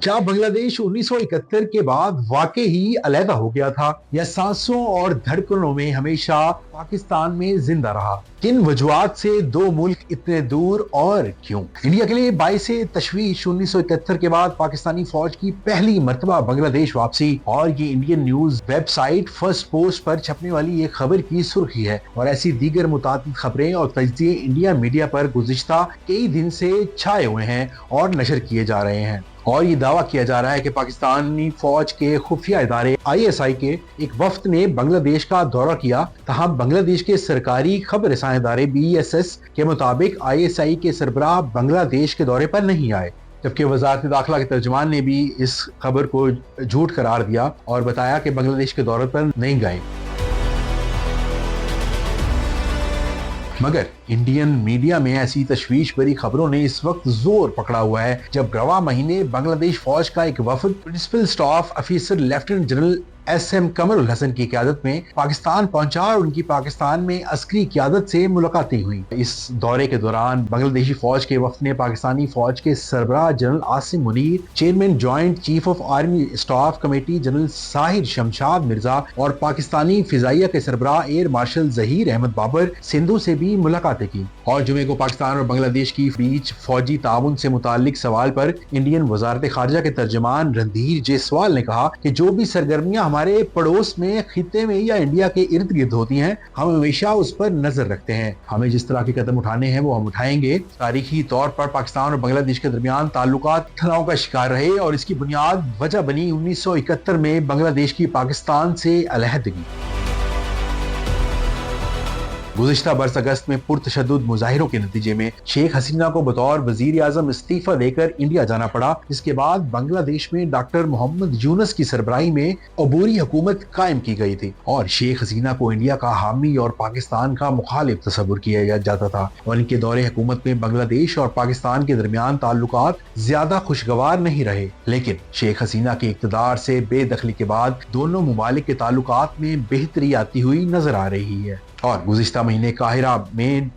क्या बांग्लादेश 1971 के बाद वाकई ही अलहदा हो गया था या सांसों और धड़कनों में हमेशा पाकिस्तान में जिंदा रहा? किन वजूहात से दो मुल्क इतने दूर और क्यों? इंडिया के लिए बाइस तशवीश 1971 के बाद पाकिस्तानी फौज की पहली मर्तबा बांग्लादेश वापसी और ये Indian news website first post पर छपने वाली एक खबर की सुर्खी है। और ऐसी दीगर मुताबिक खबरें और तजज़िये इंडिया मीडिया पर गुज़िश्ता कई दिन से छाए हुए हैं और नशर किए जा रहे हैं। और ये दावा किया जा रहा है कि पाकिस्तानी फौज के खुफिया इदारे ISI के एक वफ्द ने बांग्लादेश का दौरा किया। तहम बांग्लादेश के सरकारी खबर रसां इदारे BSS के मुताबिक ISI के सरबराह बांग्लादेश के दौरे पर नहीं आए, जबकि वज़ारत दाखिला के तर्जुमान ने भी इस खबर को झूठ करार दिया और बताया कि बांग्लादेश के दौरे पर नहीं गए। मगर इंडियन मीडिया में ऐसी तशवीश भरी खबरों ने इस वक्त जोर पकड़ा हुआ है जब रवा महीने बांग्लादेश फौज का एक वफद principal staff officer lieutenant general SM Qamrul Hasan की क़यादत में पाकिस्तान पहुंचा और उनकी पाकिस्तान में अस्करी क़यादत से मुलाकातें हुई। इस दौरे के दौरान बांग्लादेशी फौज के वफद ने पाकिस्तानी फौज के सरबराह general Asim Munir, chairman joint chief of army staff committee general Sahir Shamshad Mirza और पाकिस्तानी फिजाइया के सरबराह एयर मार्शल जहीर अहमद बाबर सिंधु से भी मुलाकातें की। और जुमे को पाकिस्तान और बांग्लादेश की बीच फौजी ताउन से मुतालिक सवाल पर इंडियन वजारत खारजा के तर्जमान रणधीर जायसवाल ने कहा कि जो भी सरगर्मियां हमारे पड़ोस में, खिते में या इंडिया के इर्द गिर्द होती हैं, हम हमेशा उस पर नजर रखते हैं। हमें जिस तरह के कदम उठाने हैं वो हम उठाएंगे। तारीखी तौर पर पाकिस्तान और बांग्लादेश के दरमियान ताल्लुकात तनाव का शिकार रहे और इसकी बुनियाद वजह बनी 1971 में बांग्लादेश की पाकिस्तान से अलहदगी। गुज़िश्ता बरस अगस्त में पुरतशद्दुद मुजाहिरों के नतीजे में शेख हसीना को बतौर वजीर आज़म इस्तीफा देकर इंडिया जाना पड़ा। इसके बाद बांग्लादेश में डॉक्टर मोहम्मद यूनुस की सरबराही में अबूरी हुकूमत कायम की गई थी और शेख हसीना को इंडिया का हामी और पाकिस्तान का मुखालिफ तस्वुर किया जाता था। और इनके दौरे हुकूमत में बांग्लादेश और पाकिस्तान के दरमियान ताल्लुकात ज्यादा खुशगवार नहीं रहे, लेकिन शेख हसीना के इक़्तिदार से बेदखली के बाद दोनों मुमालिक के ताल्लुकात में बेहतरी आती हुई नजर आ रही है। और गुज़िश्ता महीने काहिरा में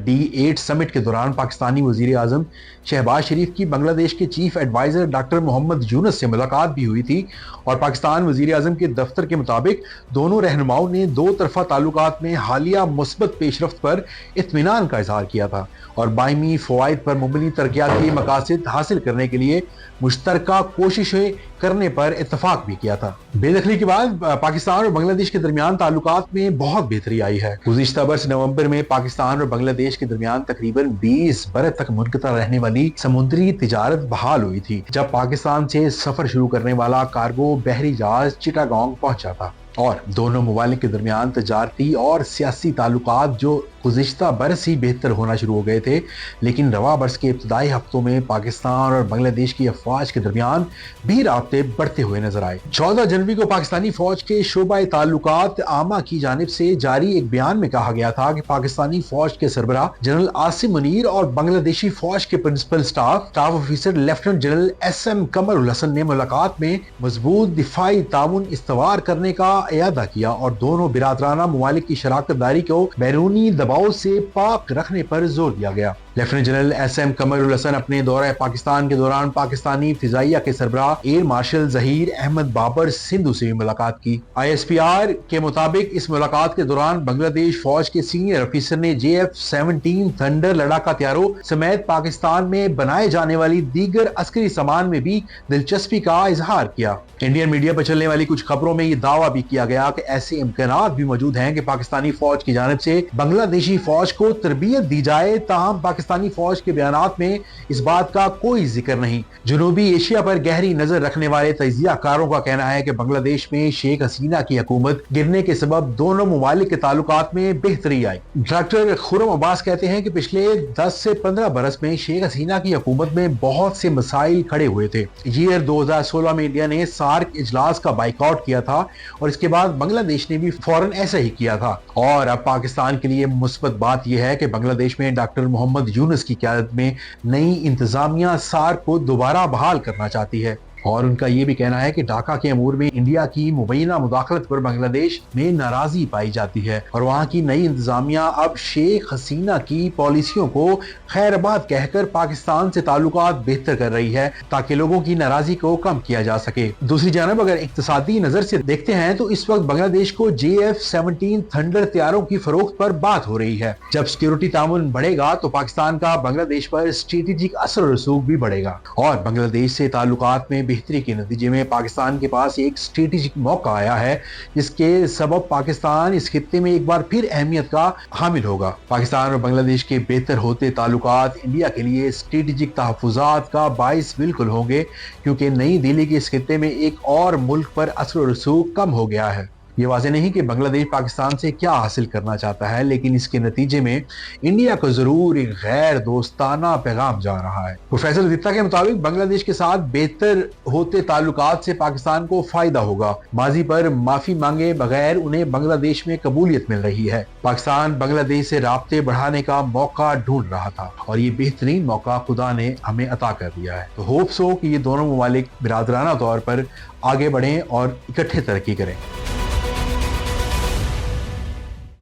D8 समिट के दौरान पाकिस्तानी वजीर आज़म शहबाज शरीफ की बांग्लादेश के chief adviser doctor Mohammad Yunus से मुलाकात भी हुई थी। और पाकिस्तान वजीर आज़म के दफ्तर के मुताबिक दोनों रहनुमाओं ने दो तरफा ताल्लुकात में हालिया मुस्बत पेशरफ्त पर इत्मीनान का इजहार किया था और बायमी फ़वाइद पर मुबनी तरक्याती मकासद हासिल करने के लिए मुश्तरका कोशिशें करने पर इत्तफाक भी किया था। बेदखली के बाद पाकिस्तान और बांग्लादेश के दरमियान ताल्लुकात में बहुत बेहतरी आई है। गुज़िश्ता बरस नवंबर में पाकिस्तान और बांग्लादेश के दरमियान तकरीबन 20 बरस तक मुनक़ता रहने वाली समुद्री तिजारत बहाल हुई थी, जब पाकिस्तान से सफर शुरू करने वाला कार्गो बहरी जहाज चिटागोंग पहुंचा था। और दोनों मुमालिक के दरमियान तजारती और सियासी ताल्लुकात जो गुज़िश्ता बरस ही बेहतर होना शुरू हो गए थे, लेकिन रवा बरस के इब्तदाई हफ्तों में पाकिस्तान और बांग्लादेश की अफवाज के दरमियान भी राब्ते बढ़ते हुए नजर आए। 14 जनवरी को पाकिस्तानी फौज के शोबा ताल्लुकात आमा की जानिब से जारी एक बयान में कहा गया था कि पाकिस्तानी फौज के सरबराह जनरल आसिम मुनीर और बांग्लादेशी फौज के principal staff officer lieutenant general SM Qamrul Hassan ने मुलाकात में मजबूत दिफाई ताउन इस्तवार करने का इयादा किया और दोनों बिरादराना मुमालिक की शराकत दारी को बैरूनी दबाव से पाक रखने पर जोर दिया गया। Lieutenant general SM Qamrul Hassan अपने दौरे पाकिस्तान के दौरान पाकिस्तानी फिजाइया के सरबराह एयर मार्शल जहीर अहमद बाबर सिंधु से भी मुलाकात की। ISPR के मुताबिक इस मुलाकात के दौरान बांग्लादेश फौज के सीनियर ऑफिसर ने JF-17 थंडर लड़ाका हथियारों समेत पाकिस्तान में बनाए जाने वाली दीगर अस्करी सामान में भी दिलचस्पी का इजहार किया। इंडियन मीडिया पर चलने वाली कुछ खबरों में ये दावा भी किया गया कि ऐसे इम्कानात भी मौजूद हैं कि पाकिस्तानी फौज की जानिब से बांग्लादेशी फौज को तरबियत दी जाए। ताहम पाकिस्तानी फौज के बयानात में इस बात का कोई जिक्र नहीं। जनूबी एशिया पर गहरी नजर रखने वाले तजियाकारों का कहना है कि बांग्लादेश में शेख हसीना की हुकूमत गिरने के सबब दोनों मुमालिक के ताल्लुकात में बेहतरी आई। डॉक्टर खुर्रम अब्बास कहते हैं कि पिछले 10 से 15 बरस में शेख हसीना की हुकूमत में बहुत से मसाइल खड़े हुए थे। ईयर 2016 में इंडिया ने सार्क इजलास का बाइकआउट किया था और इसके बाद बांग्लादेश ने भी फौरन ऐसा ही किया था। और अब पाकिस्तान के लिए मुस्बत बात यह है कि बांग्लादेश में डॉक्टर मोहम्मद यूनुस की क़यादत में नई इंतजामिया सार्क को दोबारा बहाल करना चाहती है। اور ان کا یہ بھی کہنا ہے کہ ڈھاکہ کے امور میں انڈیا کی مبینہ مداخلت پر بنگلہ دیش میں ناراضی پائی جاتی ہے اور وہاں کی نئی انتظامیہ اب شیخ حسینہ کی پالیسیوں کو خیر آباد کہہ کر پاکستان سے تعلقات بہتر کر رہی ہے تاکہ لوگوں کی ناراضی کو کم کیا جا سکے۔ دوسری جانب اگر اقتصادی نظر سے دیکھتے ہیں تو اس وقت بنگلہ دیش کو JF-17 تھنڈر طیاروں کی فروخت پر بات ہو رہی ہے۔ جب سیکیورٹی تعاون بڑھے گا تو پاکستان کا بنگلہ دیش پر اسٹریٹجک اثر و رسوخ بھی بڑھے گا اور بنگلہ دیش سے تعلقات میں بہتری کے نتیجے میں پاکستان کے پاس ایک اسٹریٹجک موقع آیا ہے جس کے سبب پاکستان اس خطے میں ایک بار پھر اہمیت کا حامل ہوگا۔ پاکستان اور بنگلہ دیش کے بہتر ہوتے تعلقات انڈیا کے لیے اسٹریٹجک تحفظات کا باعث بالکل ہوں گے کیونکہ نئی دہلی کے اس خطے میں ایک اور ملک پر اثر و رسوخ کم ہو گیا ہے۔ یہ واضح نہیں کہ بنگلہ دیش پاکستان سے کیا حاصل کرنا چاہتا ہے لیکن اس کے نتیجے میں انڈیا کو ضرور ایک غیر دوستانہ پیغام جا رہا ہے۔ پروفیسر دتا کے مطابق بنگلہ دیش کے ساتھ بہتر ہوتے تعلقات سے پاکستان کو فائدہ ہوگا۔ ماضی پر معافی مانگے بغیر انہیں بنگلہ دیش میں قبولیت مل رہی ہے۔ پاکستان بنگلہ دیش سے رابطے بڑھانے کا موقع ڈھونڈ رہا تھا اور یہ بہترین موقع خدا نے ہمیں عطا کر دیا ہے۔ تو ہوپس ہو کہ یہ دونوں ممالک برادرانہ طور پر آگے بڑھیں اور اکٹھے ترقی کریں۔